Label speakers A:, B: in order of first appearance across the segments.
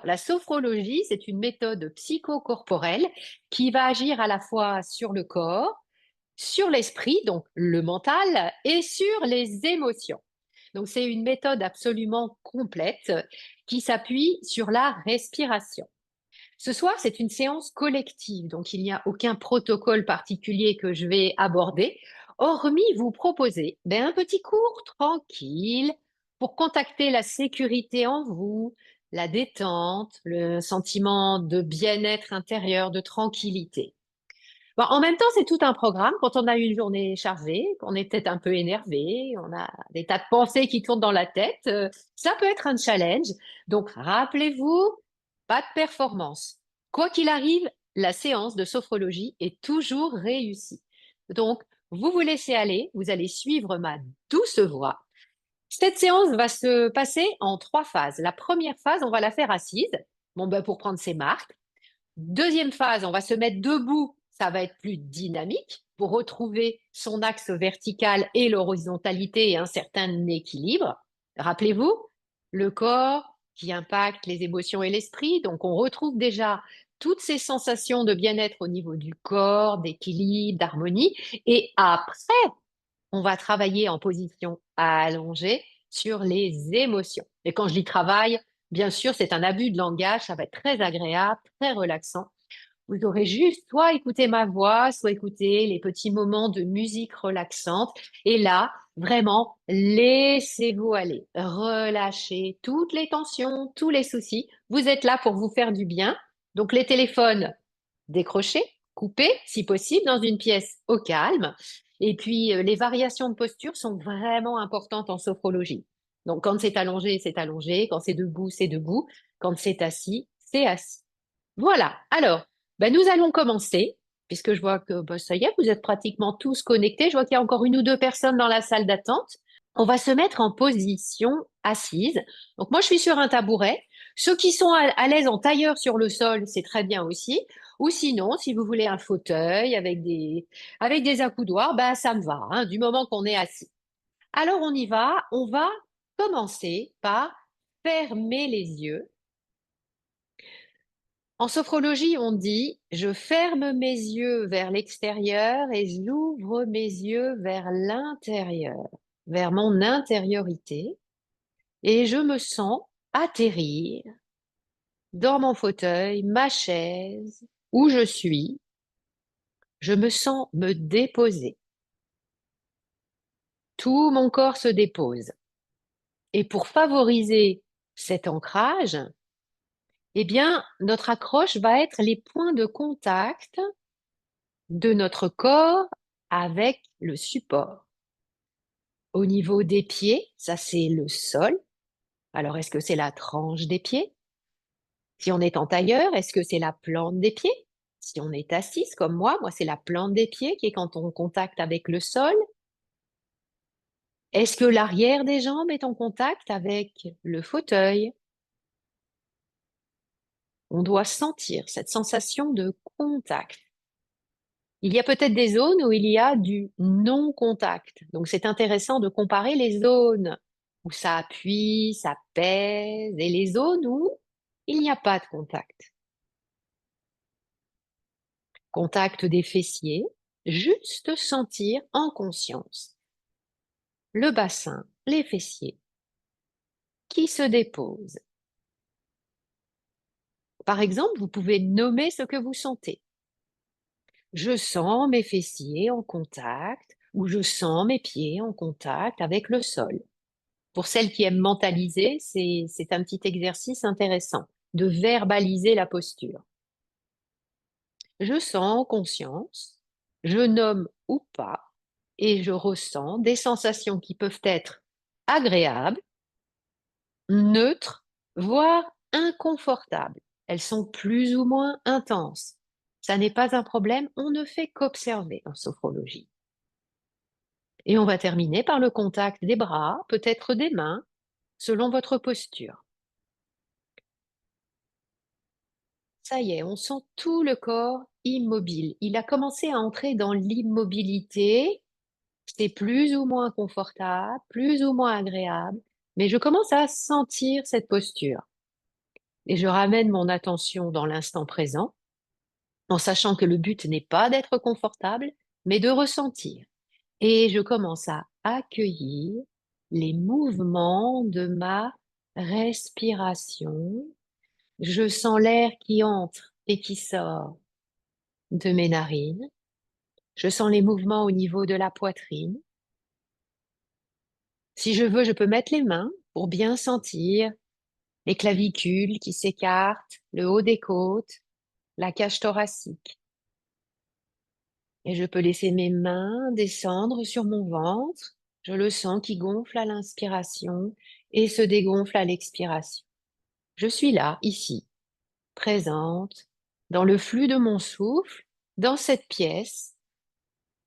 A: la sophrologie, c'est une méthode psychocorporelle qui va agir à la fois sur le corps, sur l'esprit, donc le mental, et sur les émotions. Donc, c'est une méthode absolument complète qui s'appuie sur la respiration. Ce soir, c'est une séance collective, donc il n'y a aucun protocole particulier que je vais aborder, hormis vous proposer un petit cours tranquille pour contacter la sécurité en vous, la détente, le sentiment de bien-être intérieur, de tranquillité. Bon, en même temps, c'est tout un programme. Quand on a une journée chargée, qu'on est peut-être un peu énervé, on a des tas de pensées qui tournent dans la tête, ça peut être un challenge. Donc, rappelez-vous, pas de performance. Quoi qu'il arrive, la séance de sophrologie est toujours réussie. Donc, vous vous laissez aller, vous allez suivre ma douce voix. Cette séance va se passer en 3 phases. La première phase, on va la faire assise, pour prendre ses marques. Deuxième phase, on va se mettre debout, ça va être plus dynamique pour retrouver son axe vertical et l'horizontalité et un certain équilibre. Rappelez-vous, le corps qui impacte les émotions et l'esprit, donc on retrouve déjà toutes ces sensations de bien-être au niveau du corps, d'équilibre, d'harmonie. Et après, on va travailler en position allongée sur les émotions. Et quand je dis travail, bien sûr, c'est un abus de langage, ça va être très agréable, très relaxant. Vous aurez juste soit écouté ma voix, soit écouté les petits moments de musique relaxante. Et là, vraiment, laissez-vous aller. Relâchez toutes les tensions, tous les soucis. Vous êtes là pour vous faire du bien. Donc, les téléphones, décrochés, coupés, si possible, dans une pièce au calme. Et puis, les variations de posture sont vraiment importantes en sophrologie. Donc, quand c'est allongé, c'est allongé. Quand c'est debout, c'est debout. Quand c'est assis, c'est assis. Voilà. Alors, nous allons commencer, puisque je vois que ça y est, vous êtes pratiquement tous connectés. Je vois qu'il y a encore une ou deux personnes dans la salle d'attente. On va se mettre en position assise. Donc moi, je suis sur un tabouret. Ceux qui sont à l'aise en tailleur sur le sol, c'est très bien aussi. Ou sinon, si vous voulez un fauteuil avec des accoudoirs, ça me va, hein, du moment qu'on est assis. Alors on y va. On va commencer par fermer les yeux. En sophrologie, on dit je ferme mes yeux vers l'extérieur et j'ouvre mes yeux vers l'intérieur, vers mon intériorité, et je me sens atterrir dans mon fauteuil, ma chaise, où je suis. Je me sens me déposer. Tout mon corps se dépose. Et pour favoriser cet ancrage, notre accroche va être les points de contact de notre corps avec le support. Au niveau des pieds, ça c'est le sol. Alors est-ce que c'est la tranche des pieds? Si on est en tailleur, est-ce que c'est la plante des pieds? Si on est assise comme moi c'est la plante des pieds qui est quand on contact avec le sol. Est-ce que l'arrière des jambes est en contact avec le fauteuil? On doit sentir cette sensation de contact. Il y a peut-être des zones où il y a du non-contact. Donc, c'est intéressant de comparer les zones où ça appuie, ça pèse, et les zones où il n'y a pas de contact. Contact des fessiers, juste sentir en conscience le bassin, les fessiers qui se déposent. Par exemple, vous pouvez nommer ce que vous sentez. Je sens mes fessiers en contact ou je sens mes pieds en contact avec le sol. Pour celles qui aiment mentaliser, c'est un petit exercice intéressant de verbaliser la posture. Je sens en conscience, je nomme ou pas, et je ressens des sensations qui peuvent être agréables, neutres, voire inconfortables. Elles sont plus ou moins intenses. Ça n'est pas un problème, on ne fait qu'observer en sophrologie. Et on va terminer par le contact des bras, peut-être des mains, selon votre posture. Ça y est, on sent tout le corps immobile. Il a commencé à entrer dans l'immobilité. C'est plus ou moins confortable, plus ou moins agréable, mais je commence à sentir cette posture. Et je ramène mon attention dans l'instant présent, en sachant que le but n'est pas d'être confortable, mais de ressentir. Et je commence à accueillir les mouvements de ma respiration. Je sens l'air qui entre et qui sort de mes narines. Je sens les mouvements au niveau de la poitrine. Si je veux, je peux mettre les mains pour bien sentir les clavicules qui s'écartent, le haut des côtes, la cage thoracique. Et je peux laisser mes mains descendre sur mon ventre. Je le sens qui gonfle à l'inspiration et se dégonfle à l'expiration. Je suis là, ici, présente, dans le flux de mon souffle, dans cette pièce,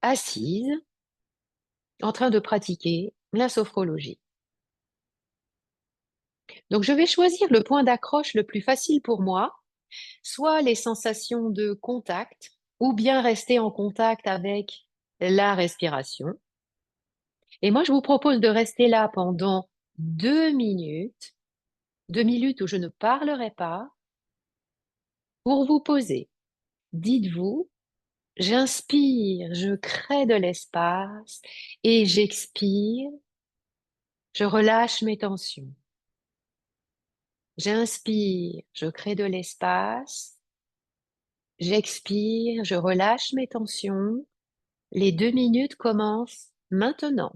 A: assise, en train de pratiquer la sophrologie. Donc, je vais choisir le point d'accroche le plus facile pour moi, soit les sensations de contact, ou bien rester en contact avec la respiration. Et moi, je vous propose de rester là pendant 2 minutes où je ne parlerai pas, pour vous poser. Dites-vous, j'inspire, je crée de l'espace et j'expire, je relâche mes tensions. J'inspire, je crée de l'espace, j'expire, je relâche mes tensions. Les 2 minutes commencent maintenant.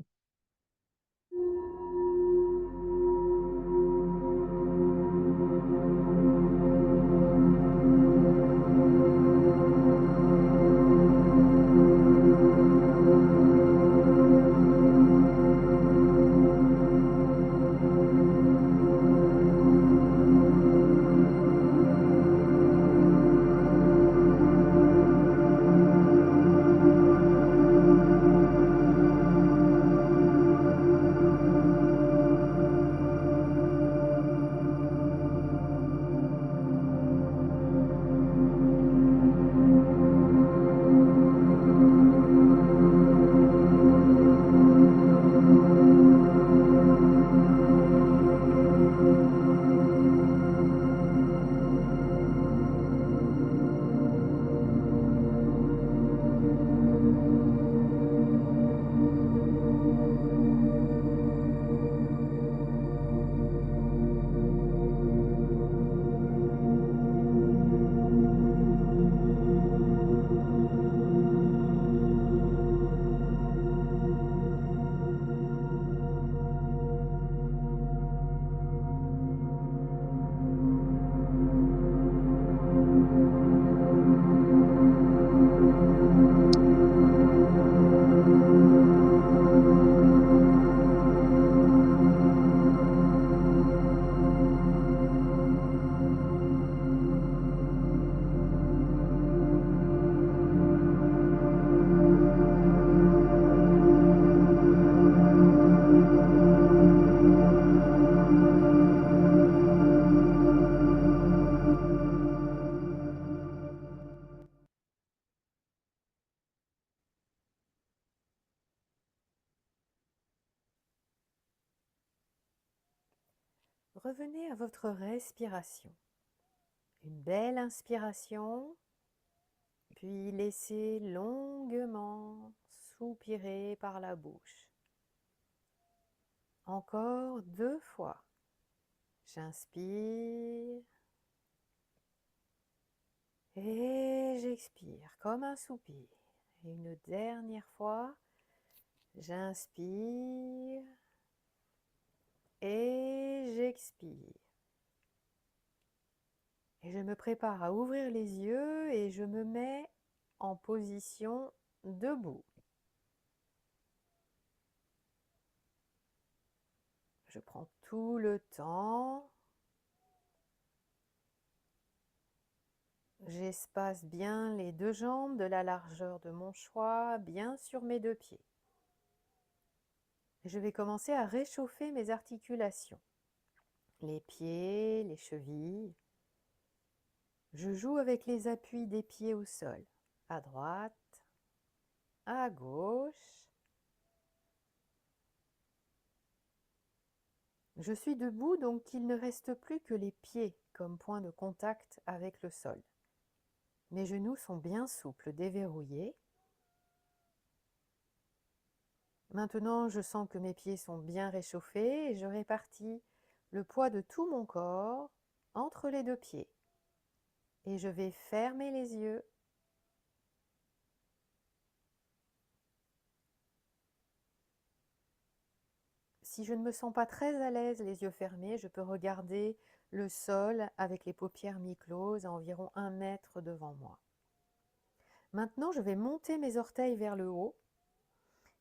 B: Revenez à votre respiration. Une belle inspiration, puis laissez longuement soupirer par la bouche. Encore 2 fois. J'inspire et j'expire comme un soupir. Et une dernière fois, j'inspire et j'expire. Et je me prépare à ouvrir les yeux et je me mets en position debout. Je prends tout le temps. J'espace bien les 2 jambes de la largeur de mon choix, bien sur mes 2 pieds. Je vais commencer à réchauffer mes articulations. Les pieds, les chevilles. Je joue avec les appuis des pieds au sol. À droite, à gauche. Je suis debout, donc il ne reste plus que les pieds comme point de contact avec le sol. Mes genoux sont bien souples, déverrouillés. Maintenant, je sens que mes pieds sont bien réchauffés et je répartis le poids de tout mon corps entre les deux pieds. Et je vais fermer les yeux. Si je ne me sens pas très à l'aise les yeux fermés, je peux regarder le sol avec les paupières mi-closes à environ 1 mètre devant moi. Maintenant, je vais monter mes orteils vers le haut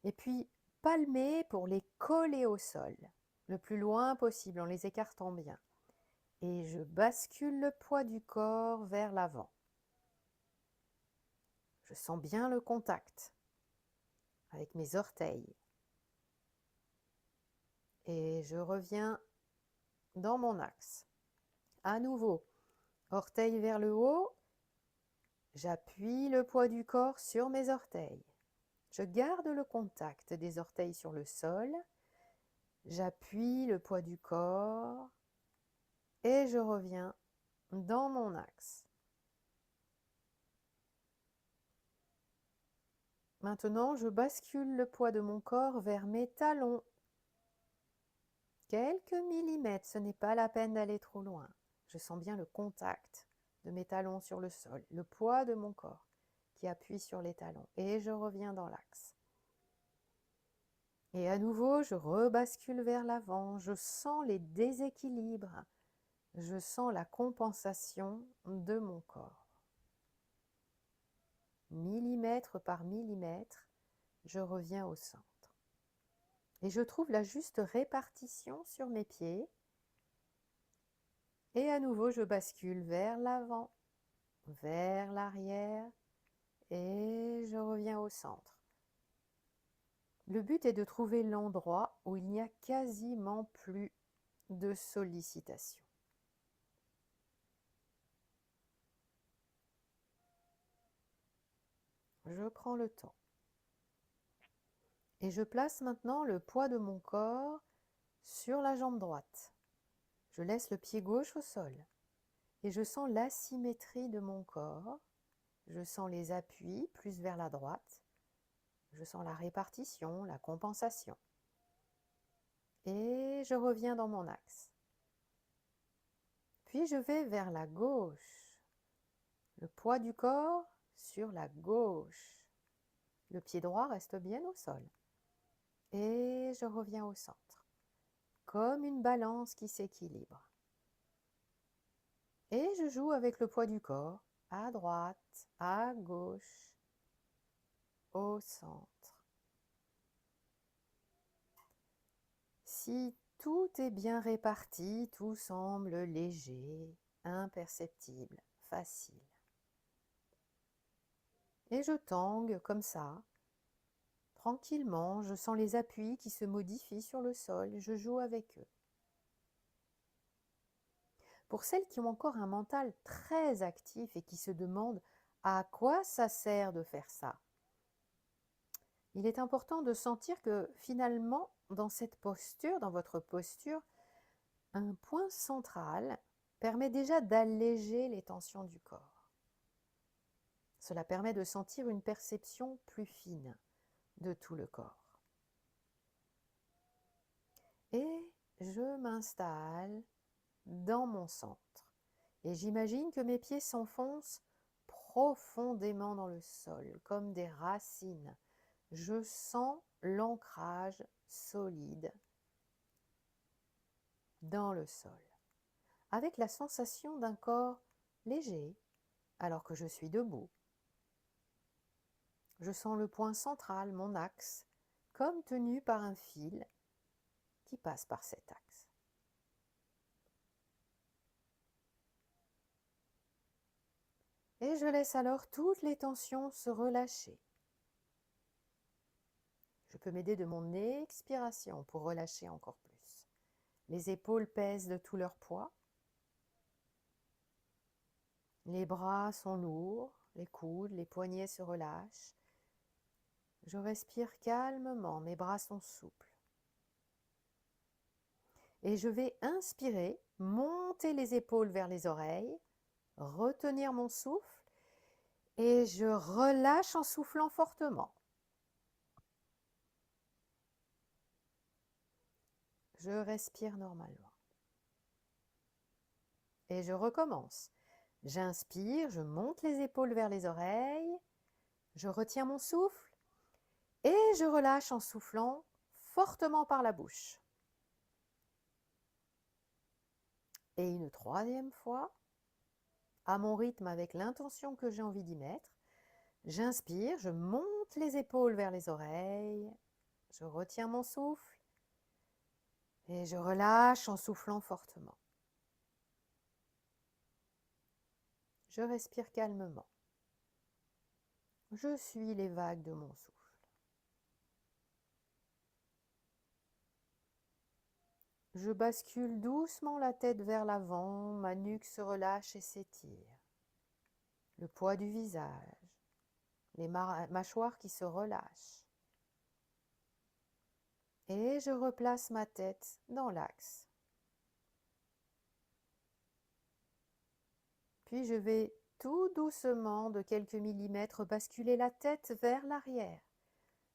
B: et puis palmer pour les coller au sol, le plus loin possible en les écartant bien. Et je bascule le poids du corps vers l'avant. Je sens bien le contact avec mes orteils. Et je reviens dans mon axe. À nouveau, orteils vers le haut, j'appuie le poids du corps sur mes orteils. Je garde le contact des orteils sur le sol, j'appuie le poids du corps et je reviens dans mon axe. Maintenant, je bascule le poids de mon corps vers mes talons. Quelques millimètres, ce n'est pas la peine d'aller trop loin. Je sens bien le contact de mes talons sur le sol, le poids de mon corps qui appuie sur les talons. Et je reviens dans l'axe. Et à nouveau, je rebascule vers l'avant. Je sens les déséquilibres. Je sens la compensation de mon corps. Millimètre par millimètre, je reviens au centre. Et je trouve la juste répartition sur mes pieds. Et à nouveau, je bascule vers l'avant, vers l'arrière et je reviens au centre. Le but est de trouver l'endroit où il n'y a quasiment plus de sollicitation. Je prends le temps. Et je place maintenant le poids de mon corps sur la jambe droite. Je laisse le pied gauche au sol et je sens l'asymétrie de mon corps. Je sens les appuis plus vers la droite. Je sens la répartition, la compensation. Et je reviens dans mon axe. Puis je vais vers la gauche. Le poids du corps sur la gauche. Le pied droit reste bien au sol. Et je reviens au centre, comme une balance qui s'équilibre. Et je joue avec le poids du corps, à droite, à gauche, au centre. Si tout est bien réparti, tout semble léger, imperceptible, facile. Et je tangue comme ça, tranquillement, je sens les appuis qui se modifient sur le sol, je joue avec eux. Pour celles qui ont encore un mental très actif et qui se demandent à quoi ça sert de faire ça, il est important de sentir que finalement, dans cette posture, dans votre posture, un point central permet déjà d'alléger les tensions du corps. Cela permet de sentir une perception plus fine de tout le corps. Et je m'installe dans mon centre. Et j'imagine que mes pieds s'enfoncent profondément dans le sol, comme des racines. Je sens l'ancrage solide dans le sol, avec la sensation d'un corps léger alors que je suis debout. Je sens le point central, mon axe, comme tenu par un fil qui passe par cet axe. Et je laisse alors toutes les tensions se relâcher. Je peux m'aider de mon expiration pour relâcher encore plus. Les épaules pèsent de tout leur poids. Les bras sont lourds, les coudes, les poignets se relâchent. Je respire calmement, mes bras sont souples. Et je vais inspirer, monter les épaules vers les oreilles, retenir mon souffle et je relâche en soufflant fortement. Je respire normalement. Et je recommence. J'inspire, je monte les épaules vers les oreilles, je retiens mon souffle et je relâche en soufflant fortement par la bouche. Et une troisième fois, à mon rythme avec l'intention que j'ai envie d'y mettre, j'inspire, je monte les épaules vers les oreilles, je retiens mon souffle et je relâche en soufflant fortement. Je respire calmement. Je suis les vagues de mon souffle. Je bascule doucement la tête vers l'avant, ma nuque se relâche et s'étire. Le poids du visage, les mâchoires qui se relâchent. Et je replace ma tête dans l'axe. Puis je vais tout doucement, de quelques millimètres, basculer la tête vers l'arrière.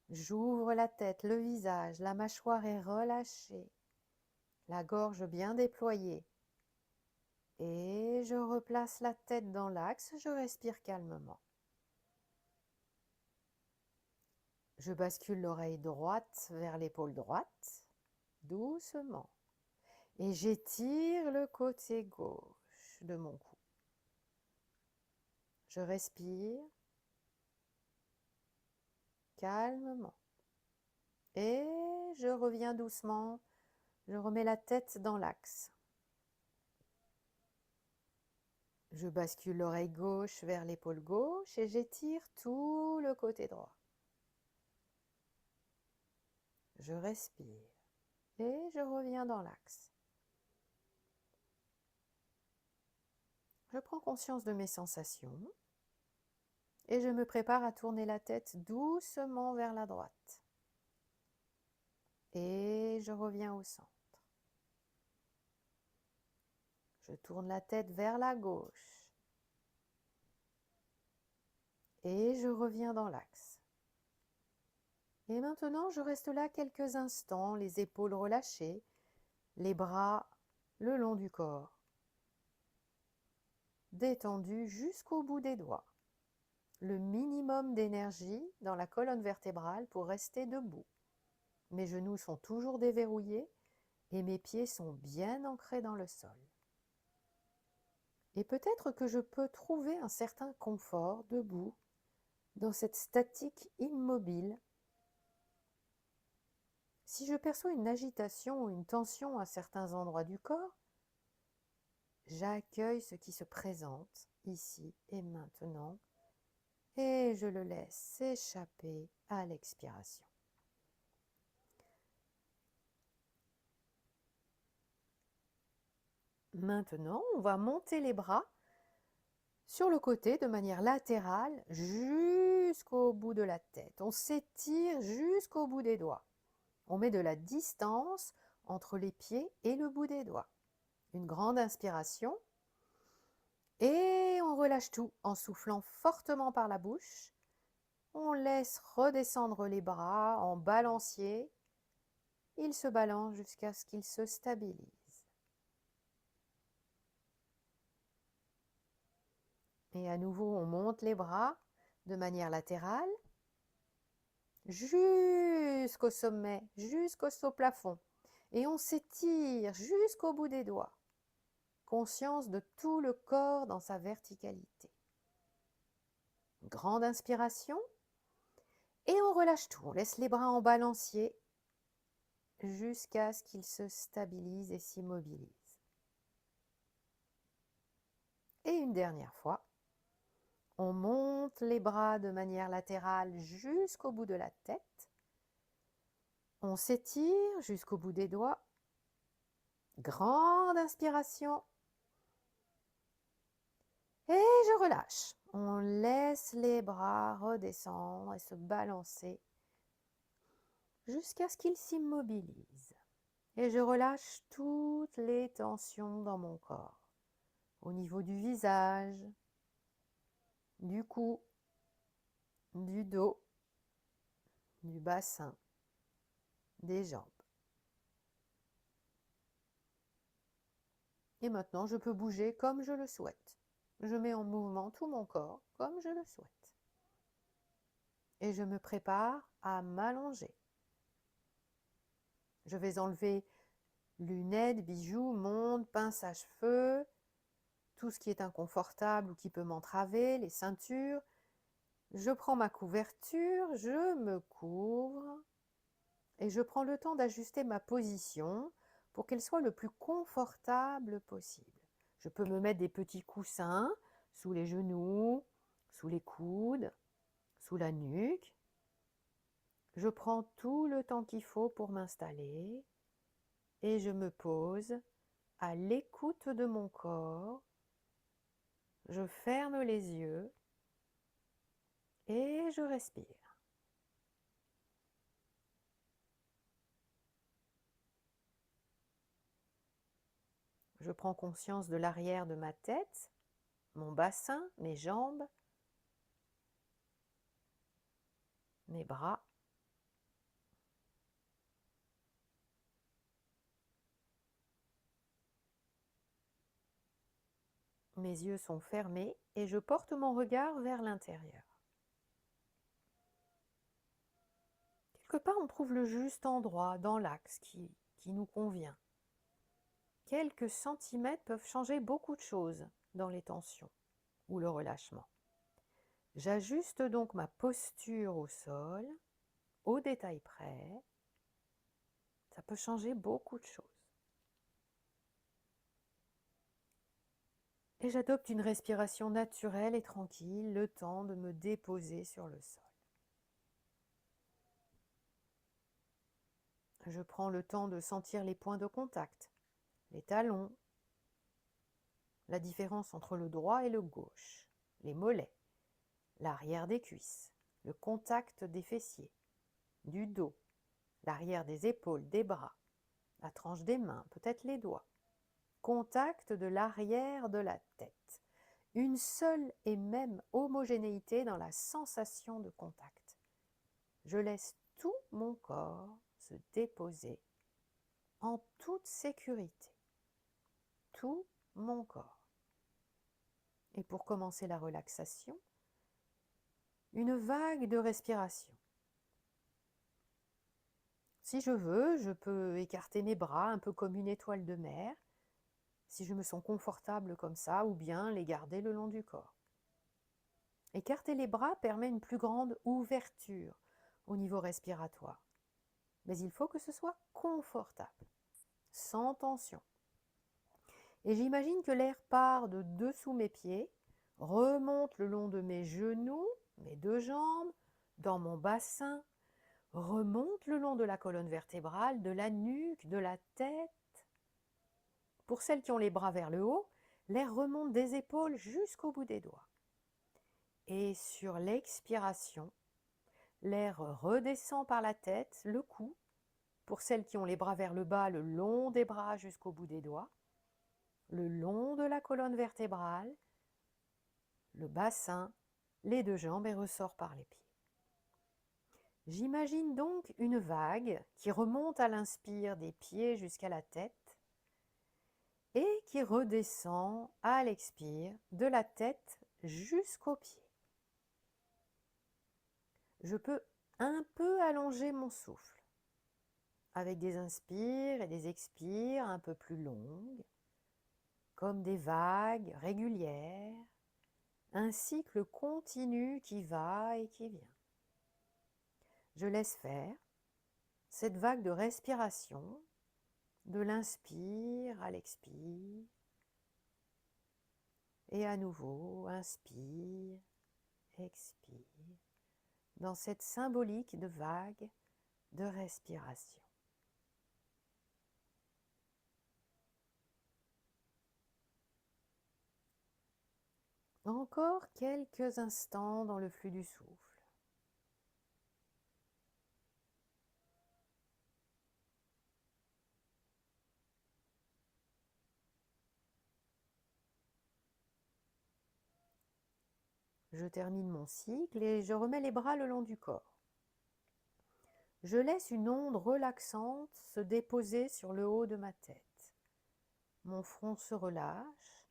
B: J'ouvre la tête, le visage, la mâchoire est relâchée, la gorge bien déployée. Et je replace la tête dans l'axe, je respire calmement. Je bascule l'oreille droite vers l'épaule droite, doucement. Et j'étire le côté gauche de mon cou. Je respire calmement. Et je reviens doucement, je remets la tête dans l'axe. Je bascule l'oreille gauche vers l'épaule gauche et j'étire tout le côté droit. Je respire et je reviens dans l'axe. Je prends conscience de mes sensations et je me prépare à tourner la tête doucement vers la droite. Et je reviens au centre. Je tourne la tête vers la gauche. Et je reviens dans l'axe. Et maintenant, je reste là quelques instants, les épaules relâchées, les bras le long du corps, détendus jusqu'au bout des doigts. Le minimum d'énergie dans la colonne vertébrale pour rester debout. Mes genoux sont toujours déverrouillés et mes pieds sont bien ancrés dans le sol. Et peut-être que je peux trouver un certain confort debout dans cette statique immobile. Si je perçois une agitation ou une tension à certains endroits du corps, j'accueille ce qui se présente ici et maintenant et je le laisse s'échapper à l'expiration. Maintenant, on va monter les bras sur le côté de manière latérale jusqu'au bout de la tête. On s'étire jusqu'au bout des doigts. On met de la distance entre les pieds et le bout des doigts. Une grande inspiration. Et on relâche tout en soufflant fortement par la bouche. On laisse redescendre les bras en balancier. Ils se balancent jusqu'à ce qu'ils se stabilisent. Et à nouveau, on monte les bras de manière latérale jusqu'au sommet, jusqu'au plafond. Et on s'étire jusqu'au bout des doigts. Conscience de tout le corps dans sa verticalité. Grande inspiration. Et on relâche tout. On laisse les bras en balancier jusqu'à ce qu'ils se stabilisent et s'immobilisent. Et une dernière fois. On monte les bras de manière latérale jusqu'au bout de la tête. On s'étire jusqu'au bout des doigts. Grande inspiration. Et je relâche. On laisse les bras redescendre et se balancer jusqu'à ce qu'ils s'immobilisent. Et je relâche toutes les tensions dans mon corps, au niveau du visage, du cou, du dos, du bassin, des jambes. Et maintenant, je peux bouger comme je le souhaite. Je mets en mouvement tout mon corps comme je le souhaite. Et je me prépare à m'allonger. Je vais enlever lunettes, bijoux, montres, pince à cheveux, tout ce qui est inconfortable ou qui peut m'entraver, les ceintures. Je prends ma couverture, je me couvre et je prends le temps d'ajuster ma position pour qu'elle soit le plus confortable possible. Je peux me mettre des petits coussins sous les genoux, sous les coudes, sous la nuque. Je prends tout le temps qu'il faut pour m'installer et je me pose à l'écoute de mon corps. Je ferme les yeux et je respire. Je prends conscience de l'arrière de ma tête, mon bassin, mes jambes, mes bras. Mes yeux sont fermés et je porte mon regard vers l'intérieur. Quelque part, on trouve le juste endroit dans l'axe qui nous convient. Quelques centimètres peuvent changer beaucoup de choses dans les tensions ou le relâchement. J'ajuste donc ma posture au sol, au détail près. Ça peut changer beaucoup de choses. Et j'adopte une respiration naturelle et tranquille, le temps de me déposer sur le sol. Je prends le temps de sentir les points de contact, les talons, la différence entre le droit et le gauche, les mollets, l'arrière des cuisses, le contact des fessiers, du dos, l'arrière des épaules, des bras, la tranche des mains, peut-être les doigts, contact de l'arrière de la tête. Une seule et même homogénéité dans la sensation de contact. Je laisse tout mon corps se déposer en toute sécurité. Tout mon corps. Et pour commencer la relaxation, une vague de respiration. Si je veux, je peux écarter mes bras un peu comme une étoile de mer, si je me sens confortable comme ça, ou bien les garder le long du corps. Écarter les bras permet une plus grande ouverture au niveau respiratoire. Mais il faut que ce soit confortable, sans tension. Et j'imagine que l'air part de dessous mes pieds, remonte le long de mes genoux, mes deux jambes, dans mon bassin, remonte le long de la colonne vertébrale, de la nuque, de la tête. Pour celles qui ont les bras vers le haut, l'air remonte des épaules jusqu'au bout des doigts. Et sur l'expiration, l'air redescend par la tête, le cou. Pour celles qui ont les bras vers le bas, le long des bras jusqu'au bout des doigts, le long de la colonne vertébrale, le bassin, les deux jambes et ressort par les pieds. J'imagine donc une vague qui remonte à l'inspire des pieds jusqu'à la tête et qui redescend à l'expire de la tête jusqu'aux pieds. Je peux un peu allonger mon souffle avec des inspires et des expires un peu plus longues, comme des vagues régulières, un cycle continu qui va et qui vient. Je laisse faire cette vague de respiration, de l'inspire à l'expire, et à nouveau, inspire, expire, dans cette symbolique de vague de respiration. Encore quelques instants dans le flux du souffle. Je termine mon cycle et je remets les bras le long du corps. Je laisse une onde relaxante se déposer sur le haut de ma tête. Mon front se relâche,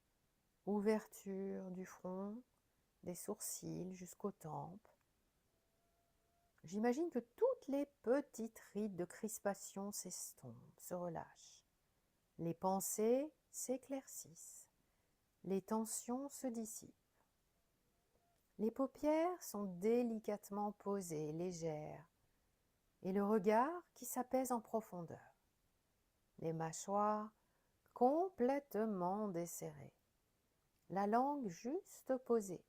B: ouverture du front, des sourcils jusqu'aux tempes. J'imagine que toutes les petites rides de crispation s'estompent, se relâchent. Les pensées s'éclaircissent. Les tensions se dissipent. Les paupières sont délicatement posées, légères, et le regard qui s'apaise en profondeur. Les mâchoires complètement desserrées. La langue juste posée.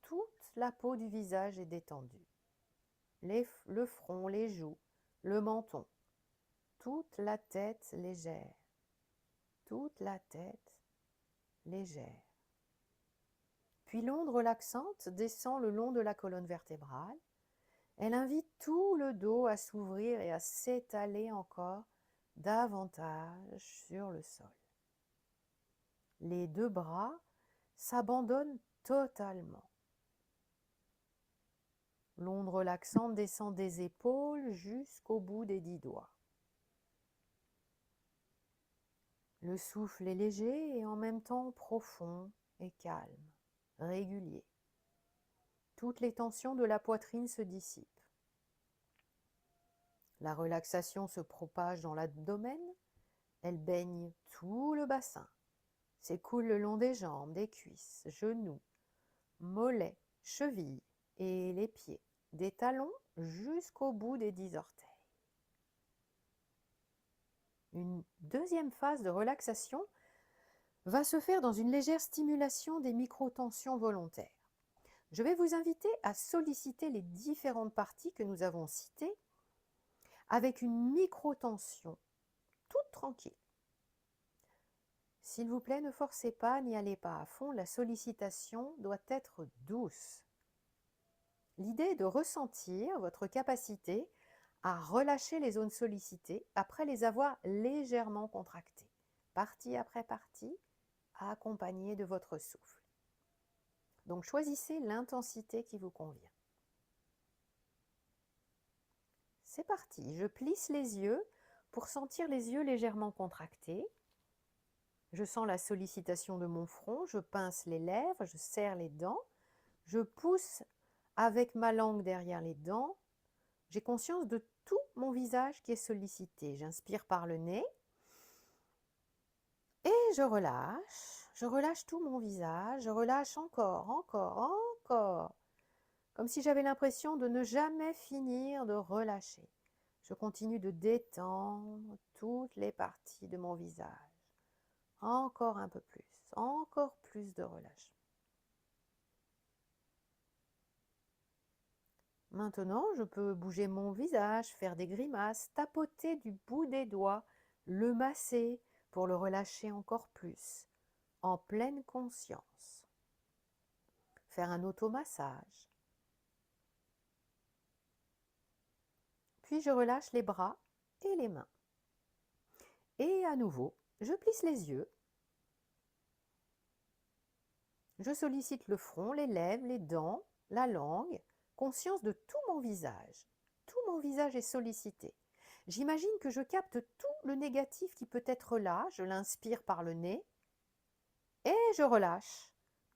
B: Toute la peau du visage est détendue. Le front, les joues, le menton. Toute la tête légère. Toute la tête légère. Puis l'onde relaxante descend le long de la colonne vertébrale. Elle invite tout le dos à s'ouvrir et à s'étaler encore davantage sur le sol. Les deux bras s'abandonnent totalement. L'onde relaxante descend des épaules jusqu'au bout des 10 doigts. Le souffle est léger et en même temps profond et calme, régulier. Toutes les tensions de la poitrine se dissipent. La relaxation se propage dans l'abdomen, elle baigne tout le bassin, s'écoule le long des jambes, des cuisses, genoux, mollets, chevilles et les pieds, des talons jusqu'au bout des 10 orteils. Une deuxième phase de relaxation va se faire dans une légère stimulation des microtensions volontaires. Je vais vous inviter à solliciter les différentes parties que nous avons citées avec une microtension toute tranquille. S'il vous plaît, ne forcez pas, n'y allez pas à fond, la sollicitation doit être douce. L'idée est de ressentir votre capacité à relâcher les zones sollicitées après les avoir légèrement contractées, partie après partie, accompagnée de votre souffle. Donc choisissez l'intensité qui vous convient. C'est parti, je plisse les yeux pour sentir les yeux légèrement contractés. Je sens la sollicitation de mon front, je pince les lèvres, je serre les dents, je pousse avec ma langue derrière les dents. J'ai conscience de tout mon visage qui est sollicité. J'inspire par le nez et je relâche tout mon visage, je relâche encore, comme si j'avais l'impression de ne jamais finir de relâcher. Je continue de détendre toutes les parties de mon visage. Encore un peu plus, encore plus de relâchement. Maintenant, je peux bouger mon visage, faire des grimaces, tapoter du bout des doigts, le masser pour le relâcher encore plus, en pleine conscience. Faire un automassage. Puis je relâche les bras et les mains. Et à nouveau, je plisse les yeux. Je sollicite le front, les lèvres, les dents, la langue, conscience de tout mon visage. Tout mon visage est sollicité. J'imagine que je capte tout le négatif qui peut être là, je l'inspire par le nez et je relâche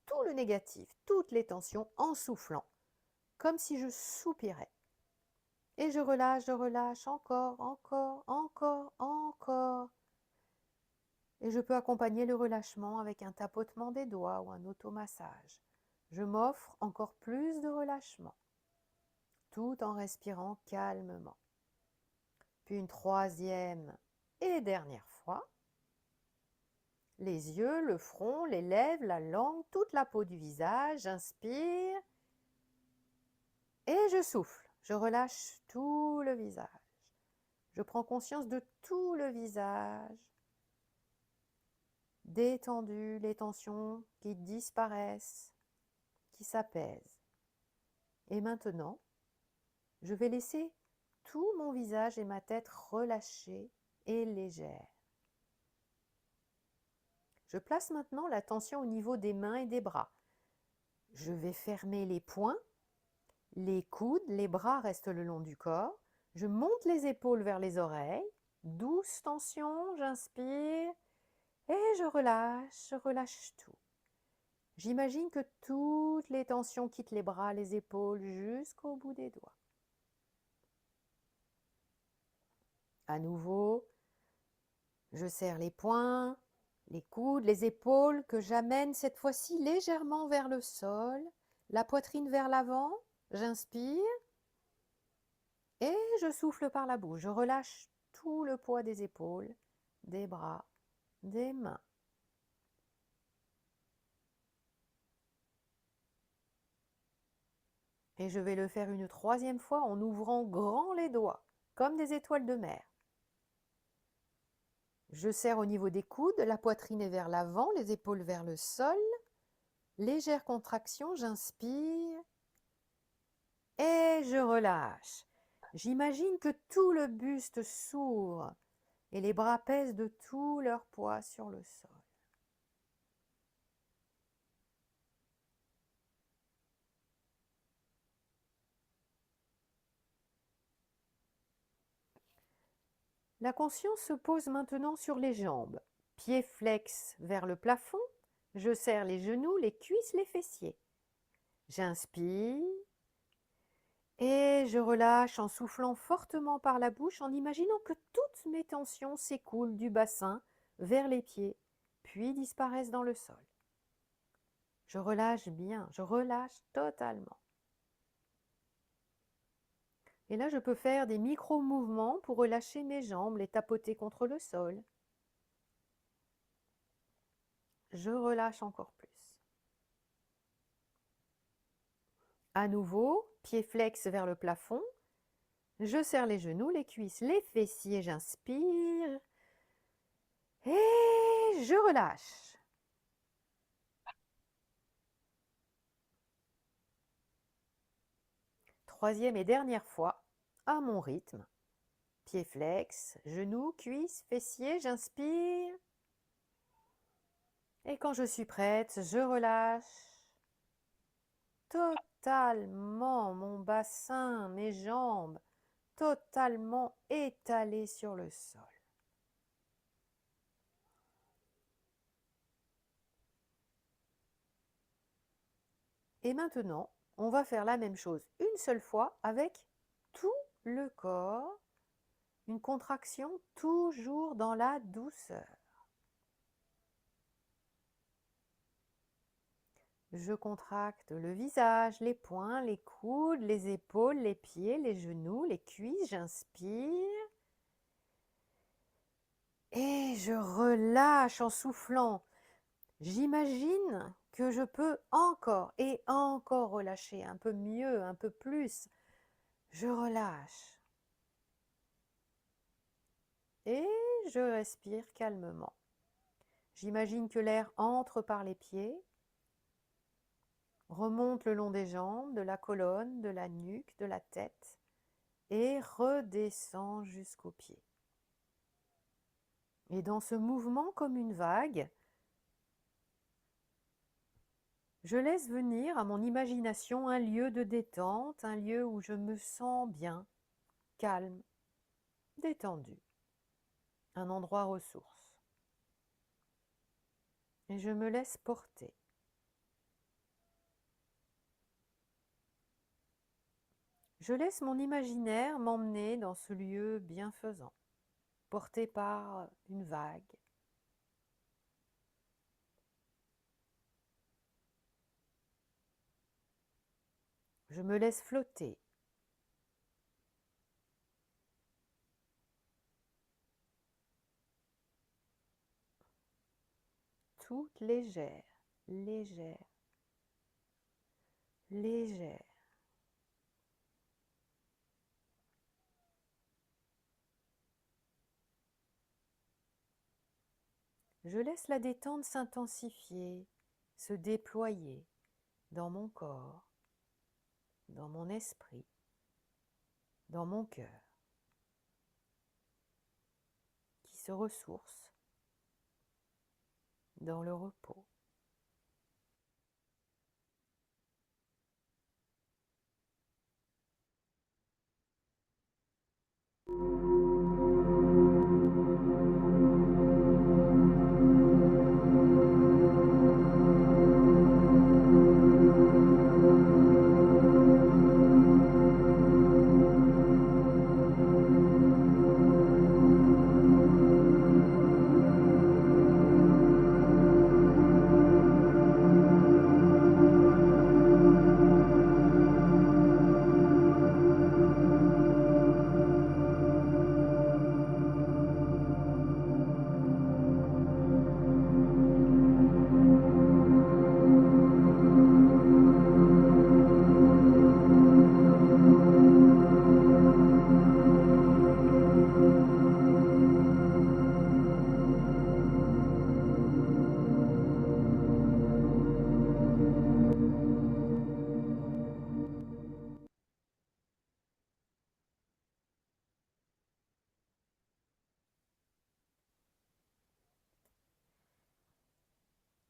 B: tout le négatif, toutes les tensions en soufflant, comme si je soupirais. Et je relâche encore, encore. Et je peux accompagner le relâchement avec un tapotement des doigts ou un automassage. Je m'offre encore plus de relâchement, tout en respirant calmement. Puis une troisième et dernière fois. Les yeux, le front, les lèvres, la langue, toute la peau du visage. J'inspire et je souffle. Je relâche tout le visage. Je prends conscience de tout le visage. Détendu, les tensions qui disparaissent, qui s'apaisent. Et maintenant, je vais laisser tout mon visage et ma tête relâchés et légères. Je place maintenant la tension au niveau des mains et des bras. Je vais fermer les poings, les coudes, les bras restent le long du corps. Je monte les épaules vers les oreilles. Douce tension, j'inspire et je relâche tout. J'imagine que toutes les tensions quittent les bras, les épaules jusqu'au bout des doigts. À nouveau, je serre les poings, les coudes, les épaules que j'amène cette fois-ci légèrement vers le sol, la poitrine vers l'avant, j'inspire et je souffle par la bouche. Je relâche tout le poids des épaules, des bras, des mains. Et je vais le faire une troisième fois en ouvrant grand les doigts, comme des étoiles de mer. Je serre au niveau des coudes, la poitrine est vers l'avant, les épaules vers le sol. Légère contraction, j'inspire et je relâche. J'imagine que tout le buste s'ouvre et les bras pèsent de tout leur poids sur le sol. La conscience se pose maintenant sur les jambes. Pieds flex vers le plafond. Je serre les genoux, les cuisses, les fessiers. J'inspire et je relâche en soufflant fortement par la bouche, en imaginant que toutes mes tensions s'écoulent du bassin vers les pieds, puis disparaissent dans le sol. Je relâche bien, je relâche totalement. Et là, je peux faire des micro-mouvements pour relâcher mes jambes, les tapoter contre le sol. Je relâche encore plus. À nouveau, pieds flex vers le plafond. Je serre les genoux, les cuisses, les fessiers, j'inspire. Et je relâche. Troisième et dernière fois, à mon rythme. Pieds flex, genoux, cuisses, fessiers, j'inspire. Et quand je suis prête, je relâche totalement mon bassin, mes jambes, totalement étalées sur le sol. Et maintenant, on va faire la même chose une seule fois avec tout le corps, une contraction toujours dans la douceur. Je contracte le visage, les poings, les coudes, les épaules, les pieds, les genoux, les cuisses. J'inspire. Et je relâche en soufflant. J'imagine que je peux encore et encore relâcher un peu mieux, un peu plus. Je relâche. Et je respire calmement. J'imagine que l'air entre par les pieds, remonte le long des jambes, de la colonne, de la nuque, de la tête et redescend jusqu'aux pieds. Et dans ce mouvement comme une vague, je laisse venir à mon imagination un lieu de détente, un lieu où je me sens bien, calme, détendu, un endroit ressource. Et je me laisse porter. Je laisse mon imaginaire m'emmener dans ce lieu bienfaisant, porté par une vague. Je me laisse flotter. Toute légère, légère, légère. Je laisse la détente s'intensifier, se déployer dans mon corps, dans mon esprit, dans mon cœur, qui se ressource dans le repos.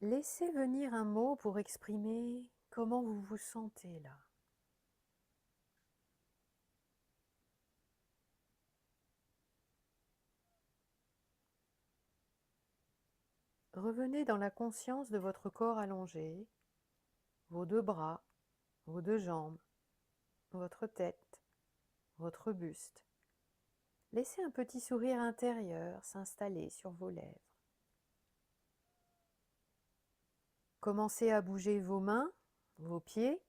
B: Laissez venir un mot pour exprimer comment vous vous sentez là. Revenez dans la conscience de votre corps allongé, vos deux bras, vos deux jambes, votre tête, votre buste. Laissez un petit sourire intérieur s'installer sur vos lèvres. Commencez à bouger vos mains, vos pieds,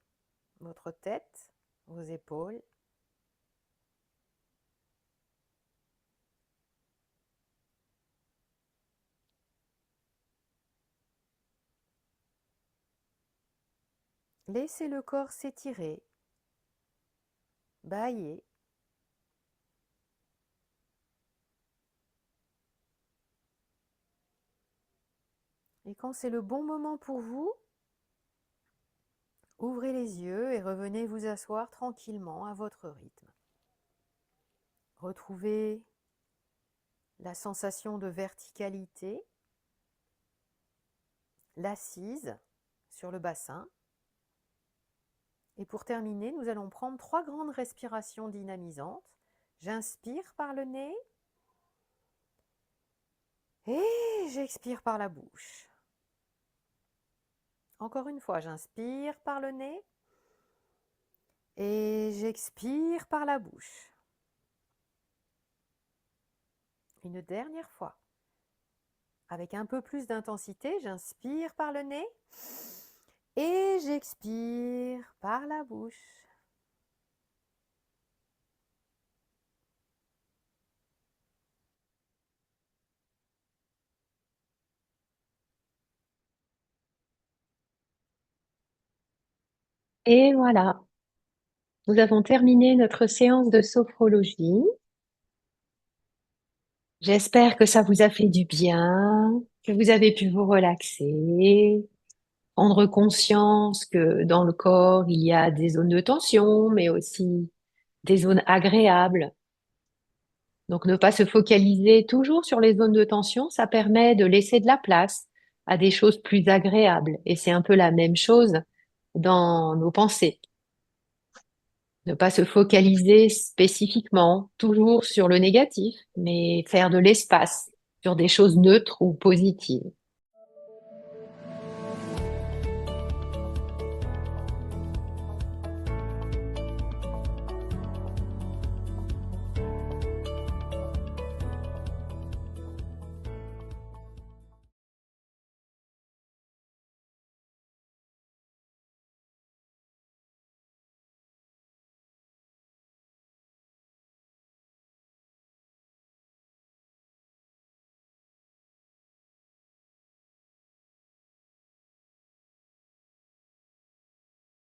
B: votre tête, vos épaules. Laissez le corps s'étirer, bâiller. Et quand c'est le bon moment pour vous, ouvrez les yeux et revenez vous asseoir tranquillement à votre rythme. Retrouvez la sensation de verticalité, l'assise sur le bassin. Et pour terminer, nous allons prendre 3 grandes respirations dynamisantes. J'inspire par le nez et j'expire par la bouche. Encore une fois, j'inspire par le nez et j'expire par la bouche. Une dernière fois. Avec un peu plus d'intensité, j'inspire par le nez et j'expire par la bouche.
A: Et voilà, nous avons terminé notre séance de sophrologie. J'espère que ça vous a fait du bien, que vous avez pu vous relaxer, prendre conscience que dans le corps, il y a des zones de tension, mais aussi des zones agréables. Donc, ne pas se focaliser toujours sur les zones de tension, ça permet de laisser de la place à des choses plus agréables. Et c'est un peu la même chose dans nos pensées. Ne pas se focaliser spécifiquement toujours sur le négatif, mais faire de l'espace sur des choses neutres ou positives.